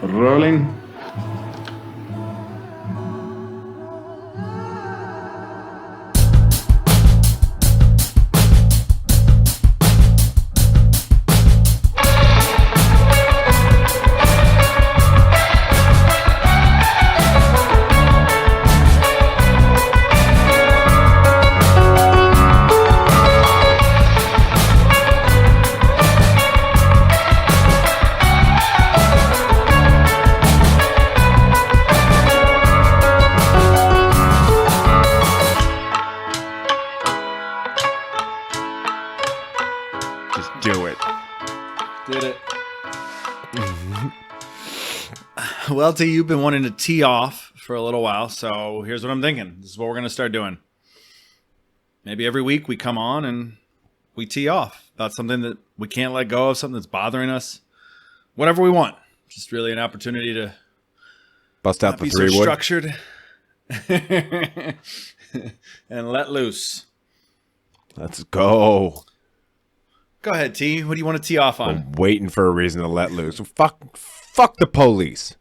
Rolling. Just do it. Did it. Well, T, you've been wanting to tee off for a little while, so here's what I'm thinking. This is what we're going to start doing. Maybe every week we come on and we tee off about something that we can't let go of, something that's bothering us, whatever we want. Just really an opportunity to Bust out not the be three so wood. structured and let loose. Let's go. Go ahead, T. What do you want to tee off on? I'm waiting for a reason to let loose. Fuck the police.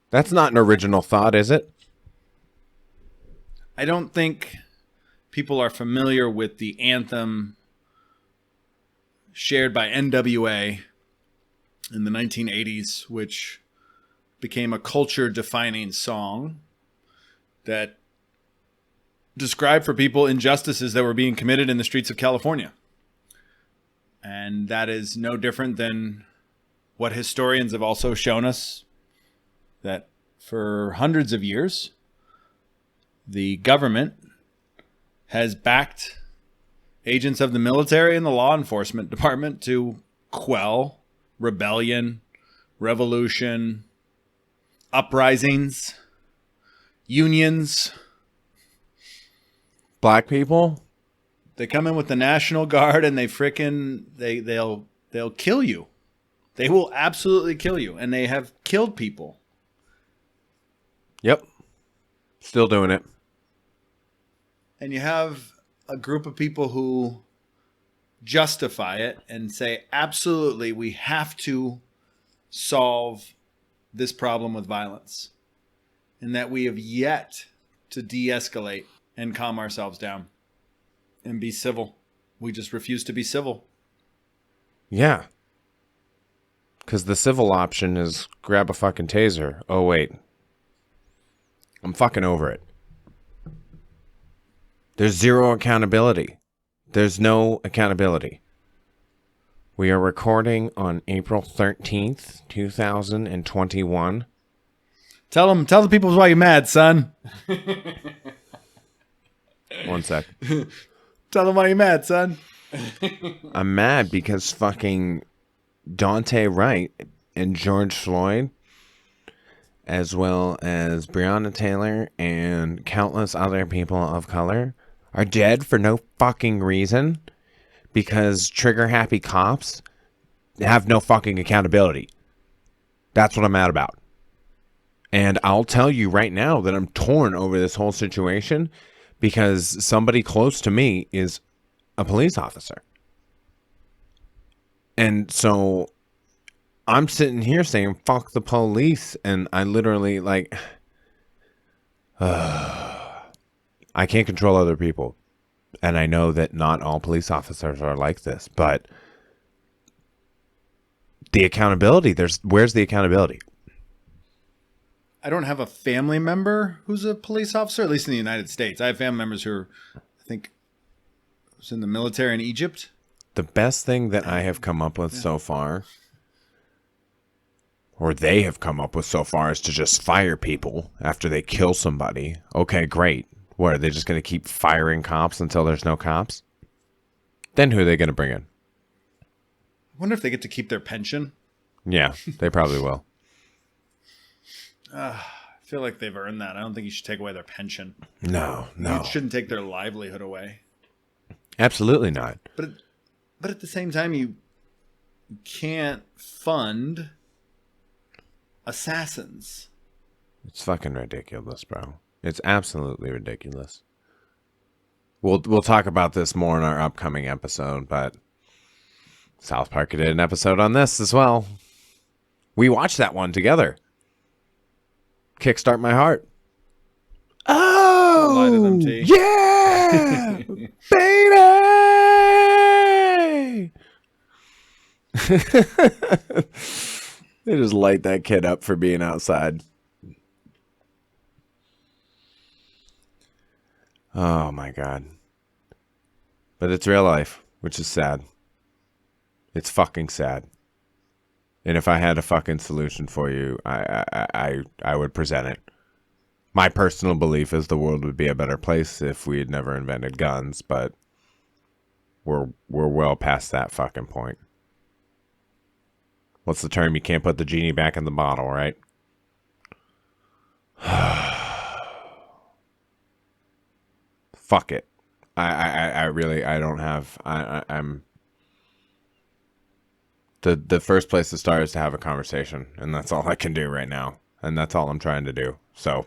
That's not an original thought, is it? I don't think people are familiar with the anthem shared by NWA in the 1980s, which became a culture-defining song that described for people injustices that were being committed in the streets of California. And that is no different than what historians have also shown us, that for hundreds of years, the government has backed agents of the military and the law enforcement department to quell rebellion, revolution, uprisings, unions. Black people? They come in with the National Guard and they'll kill you. They will absolutely kill you, and they have killed people. Yep. Still doing it. And you have a group of people who justify it and say, absolutely, we have to solve this problem with violence. And that we have yet to de-escalate and calm ourselves down and be civil. We just refuse to be civil. Yeah. Because the civil option is grab a fucking taser. Oh, wait. I'm fucking over it. There's zero accountability. There's no accountability. We are recording on April 13th, 2021. Tell the people why you're mad, son. 1 sec. Tell them why you're mad, son. I'm mad because fucking Dante Wright and George Floyd, as well as Breonna Taylor and countless other people of color, are dead for no fucking reason because trigger-happy cops have no fucking accountability. That's what I'm mad about. And I'll tell you right now that I'm torn over this whole situation because somebody close to me is a police officer. And so I'm sitting here saying, fuck the police. And I literally, like, I can't control other people. And I know that not all police officers are like this. But the accountability, where's the accountability? I don't have a family member who's a police officer, at least in the United States. I have family members who are, I think, was in the military in Egypt. The best thing that I have come up with so far, or they have come up with so far, is to just fire people after they kill somebody. Okay, great. What, are they just going to keep firing cops until there's no cops? Then who are they going to bring in? I wonder if they get to keep their pension. Yeah, they probably will. I feel like they've earned that. I don't think you should take away their pension. No. You shouldn't take their livelihood away. Absolutely not. But at the same time, you can't fund assassins. It's fucking ridiculous, bro. It's absolutely ridiculous. We'll talk about this more in our upcoming episode, but South Park did an episode on this as well. We watched that one together. Kickstart My Heart. Oh, Lie to them, T. yeah, baby. They just light that kid up for being outside. Oh my God. But it's real life, which is sad. It's fucking sad. And if I had a fucking solution for you, I would present it. My personal belief is the world would be a better place if we had never invented guns, but we're well past that fucking point. What's the term? You can't put the genie back in the bottle, right? Fuck it. I really, I don't have, I'm, the first place to start is to have a conversation, and that's all I can do right now. And that's all I'm trying to do. So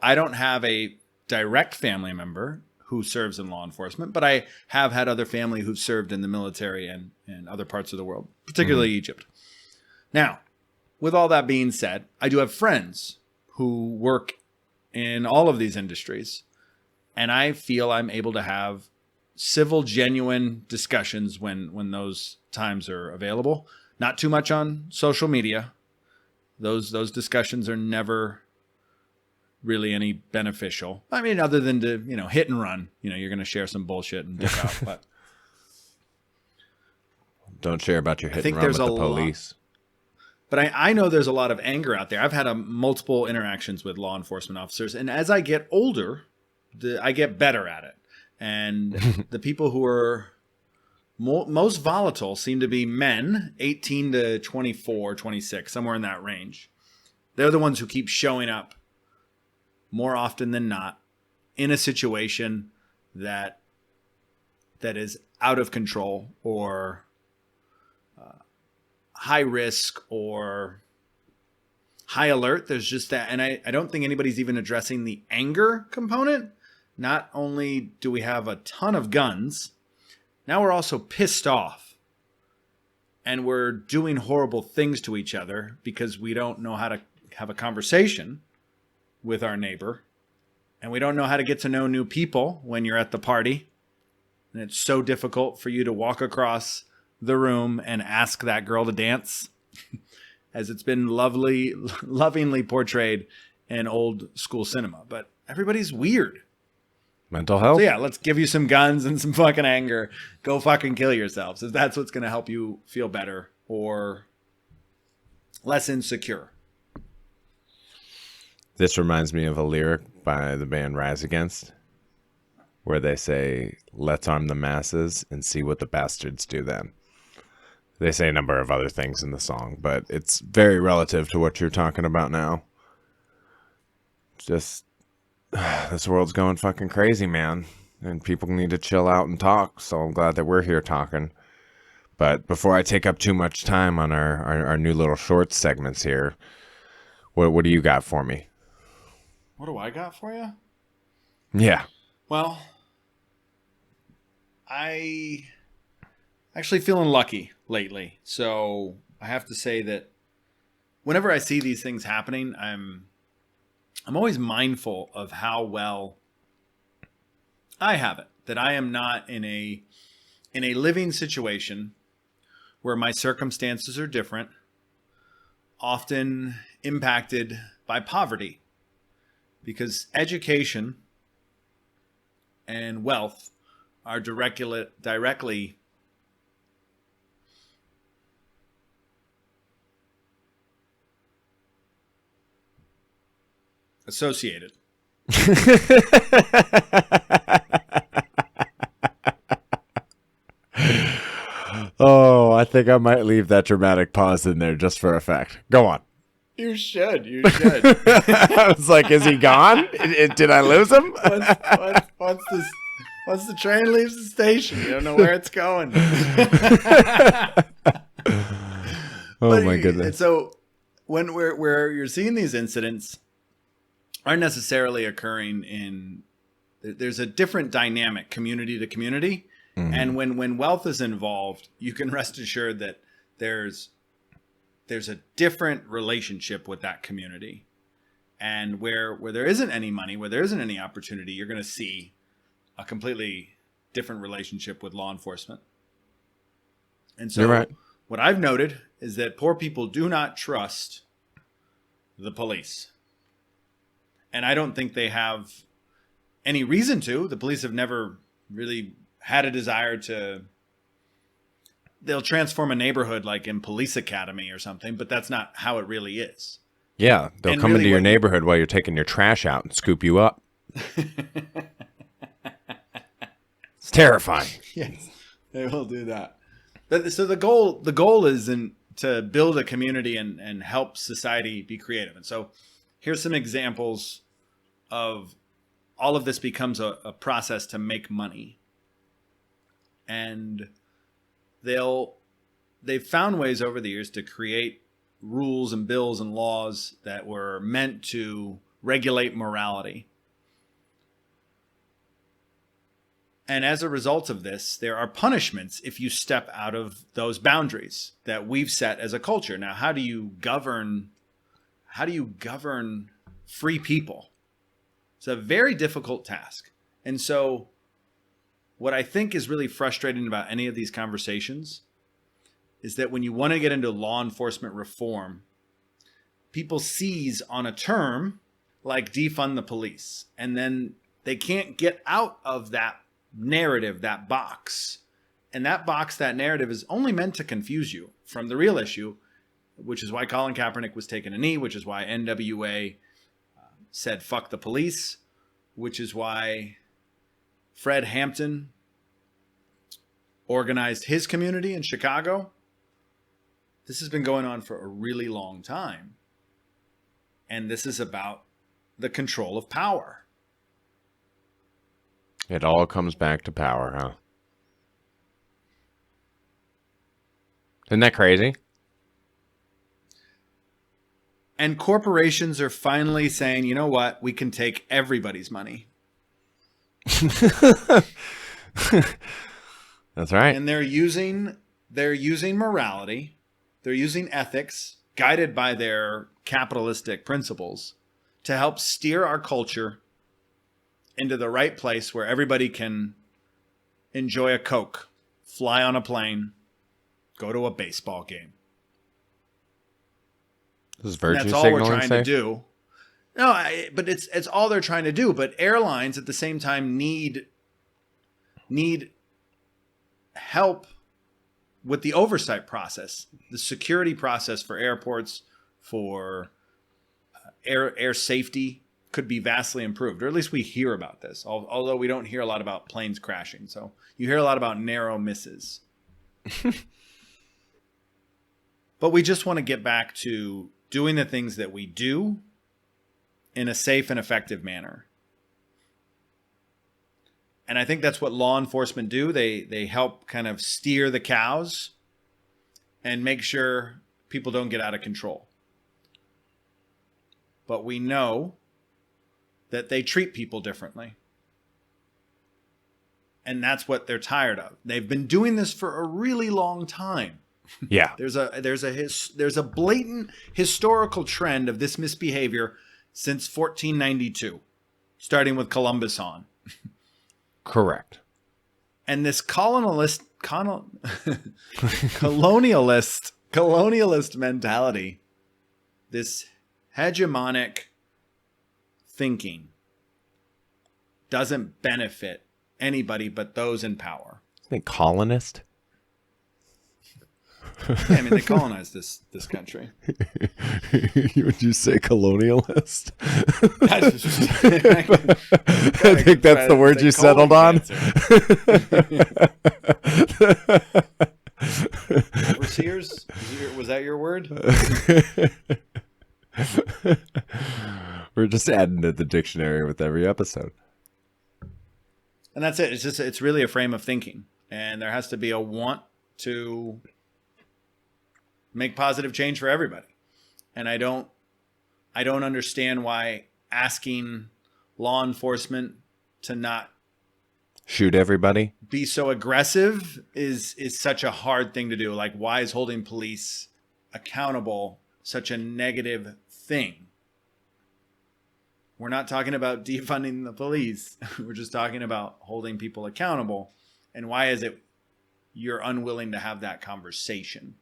I don't have a direct family member who serves in law enforcement, but I have had other family who've served in the military and other parts of the world, particularly Egypt. Now, with all that being said, I do have friends who work in all of these industries, and I feel I'm able to have civil, genuine discussions when those times are available. Not too much on social media. Those discussions are never really any beneficial. I mean, other than to, hit and run. You're going to share some bullshit and dip out. But don't share about your hit and run with the police. But I know there's a lot of anger out there. I've had multiple interactions with law enforcement officers. And as I get older, I get better at it. And the people who are most volatile seem to be men, 18 to 24, 26, somewhere in that range. They're the ones who keep showing up more often than not in a situation that is out of control or high risk or high alert. There's just that. And I don't think anybody's even addressing the anger component. Not only do we have a ton of guns, now we're also pissed off. And we're doing horrible things to each other because we don't know how to have a conversation with our neighbor. And we don't know how to get to know new people when you're at the party. And it's so difficult for you to walk across the room and ask that girl to dance, as it's been lovingly portrayed in old school cinema. But everybody's weird. Mental health? So yeah, let's give you some guns and some fucking anger. Go fucking kill yourselves, if that's what's going to help you feel better or less insecure. This reminds me of a lyric by the band Rise Against, where they say, "Let's arm the masses and see what the bastards do then." They say a number of other things in the song, but it's very relative to what you're talking about now. Just, this world's going fucking crazy, man. And people need to chill out and talk, so I'm glad that we're here talking. But before I take up too much time on our new little short segments here, what do you got for me? What do I got for you? Yeah. Well, I actually feeling lucky lately. So I have to say that whenever I see these things happening, I'm always mindful of how well I have it. That I am not in a living situation where my circumstances are different, often impacted by poverty. Because education and wealth are directly associated. Oh, I think I might leave that dramatic pause in there just for effect. Go on. You should. I was like, is he gone? Did I lose him? Once the train leaves the station, you don't know where it's going. Oh my goodness. So when where you're seeing these incidents aren't necessarily occurring in, there's a different dynamic community to community. Mm-hmm. And when wealth is involved, you can rest assured that there's there's a different relationship with that community. And where there isn't any money, where there isn't any opportunity, you're going to see a completely different relationship with law enforcement. And so You're right. what I've noted is that poor people do not trust the police. And I don't think they have any reason to. The police have never really had a desire to. They'll transform a neighborhood like in Police Academy or something, but that's not how it really is. Yeah, they'll And come really into your what- neighborhood while you're taking your trash out and scoop you up. It's terrifying. Yes, they will do that. But so the goal is to build a community and help society be creative. And so here's some examples of all of this becomes a process to make money. And they've found ways over the years to create rules and bills and laws that were meant to regulate morality. And as a result of this, there are punishments if you step out of those boundaries that we've set as a culture. Now, how do you govern free people? It's a very difficult task. And so what I think is really frustrating about any of these conversations is that when you want to get into law enforcement reform, people seize on a term like defund the police, and then they can't get out of that narrative, that box. And that box, that narrative is only meant to confuse you from the real issue, which is why Colin Kaepernick was taking a knee, which is why NWA said fuck the police, which is why Fred Hampton organized his community in Chicago. This has been going on for a really long time. And this is about the control of power. It all comes back to power, huh? Isn't that crazy? And corporations are finally saying, you know what? We can take everybody's money. That's right. And they're using morality. They're using ethics guided by their capitalistic principles to help steer our culture into the right place where everybody can enjoy a Coke, fly on a plane, go to a baseball game. This is virtue That's all we're signaling trying safe? to do. No, but it's all they're trying to do. But airlines at the same time need help with the oversight process, the security process for airports, for air safety could be vastly improved, or at least we hear about this. Although we don't hear a lot about planes crashing, so you hear a lot about narrow misses. But we just want to get back to doing the things that we do in a safe and effective manner. And I think that's what law enforcement do. They help kind of steer the cows and make sure people don't get out of control. But we know that they treat people differently. And that's what they're tired of. They've been doing this for a really long time. Yeah. There's a blatant historical trend of this misbehavior since 1492, starting with Columbus on. Correct. And this colonialist mentality, this hegemonic thinking, doesn't benefit anybody but those in power. I think colonist. Yeah, I mean, they colonized this country. Would you say colonialist? I I think that's the word you settled on. Overseers? Was that your word? We're just adding to the dictionary with every episode. And that's it. It's really a frame of thinking. And there has to be a want to make positive change for everybody. And I don't understand why asking law enforcement to not Shoot everybody. be so aggressive is such a hard thing to do. Like, why is holding police accountable such a negative thing. We're not talking about defunding the police. We're just talking about holding people accountable. And why is it you're unwilling to have that conversation?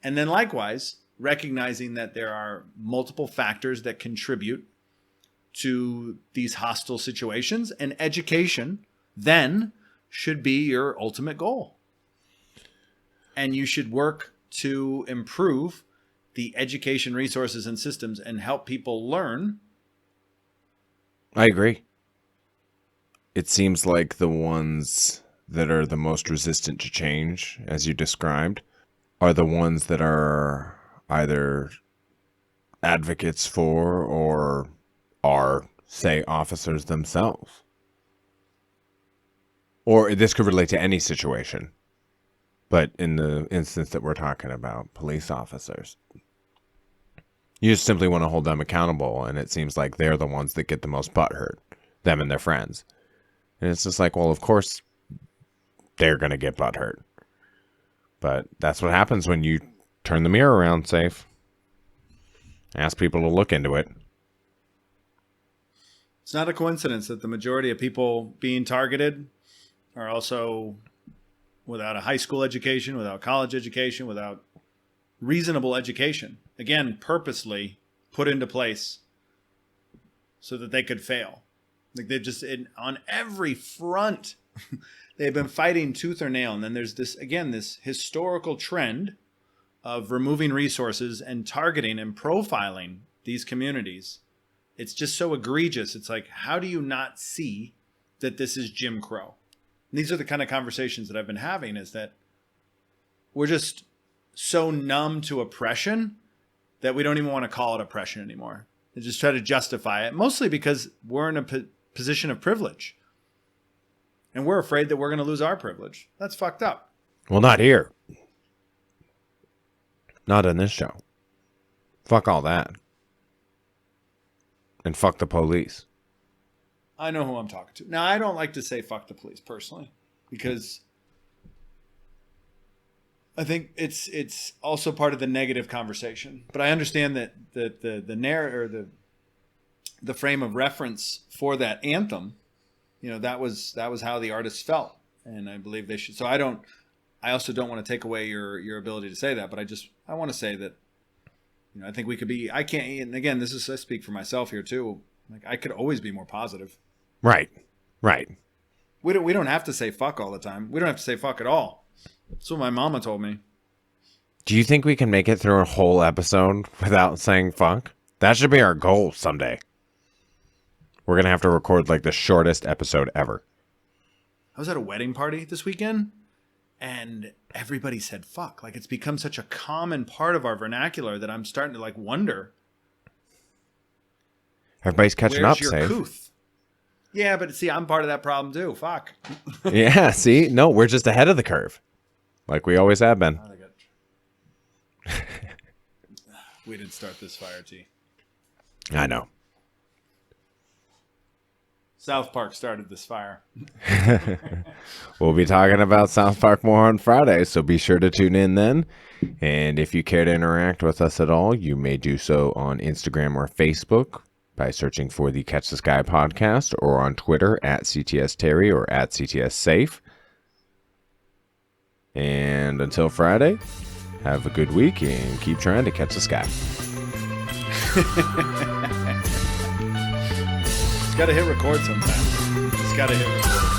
And then likewise, recognizing that there are multiple factors that contribute to these hostile situations, and education then should be your ultimate goal. And you should work to improve the education resources and systems and help people learn. I agree. It seems like the ones that are the most resistant to change, as you described, are the ones that are either advocates for or are, say, officers themselves. Or this could relate to any situation. But in the instance that we're talking about, police officers, you just simply want to hold them accountable, and it seems like they're the ones that get the most butthurt, them and their friends. And it's just like, well, of course they're going to get butthurt. But that's what happens when you turn the mirror around, Safe. Ask people to look into it. It's not a coincidence that the majority of people being targeted are also without a high school education, without college education, without reasonable education. Again, purposely put into place so that they could fail. Like they've just, on every front, they've been fighting tooth or nail. And then there's this, again, this historical trend of removing resources and targeting and profiling these communities. It's just so egregious. It's like, how do you not see that this is Jim Crow? And these are the kind of conversations that I've been having, is that we're just so numb to oppression that we don't even want to call it oppression anymore. They just try to justify it, mostly because we're in a position of privilege. And we're afraid that we're going to lose our privilege. That's fucked up. Well, not here. Not in this show. Fuck all that. And fuck the police. I know who I'm talking to. Now, I don't like to say fuck the police personally, because I think it's also part of the negative conversation. But I understand that the narrative, or the frame of reference for that anthem, that was how the artist felt, and I believe they should. So I also don't want to take away your ability to say that, but I want to say that, I think we could be. I can't. And again, I speak for myself here too. Like, I could always be more positive. Right. We don't have to say fuck all the time. We don't have to say fuck at all. That's what my mama told me. Do you think we can make it through a whole episode without saying fuck? That should be our goal someday. We're going to have to record like the shortest episode ever. I was at a wedding party this weekend, and everybody said fuck. Like, it's become such a common part of our vernacular that I'm starting to wonder. Everybody's catching up, Where's your couth? Yeah, but see, I'm part of that problem too. Fuck. Yeah, see? No, we're just ahead of the curve. Like we always have been. We didn't start this fire, T. I know. South Park started this fire. We'll be talking about South Park more on Friday, so be sure to tune in then. And if you care to interact with us at all, you may do so on Instagram or Facebook by searching for the Catch the Sky podcast, or on Twitter at CTS Terry or at CTS Safe. And until Friday, have a good week and keep trying to catch the sky. It's got to hit record sometimes. It's got to hit record.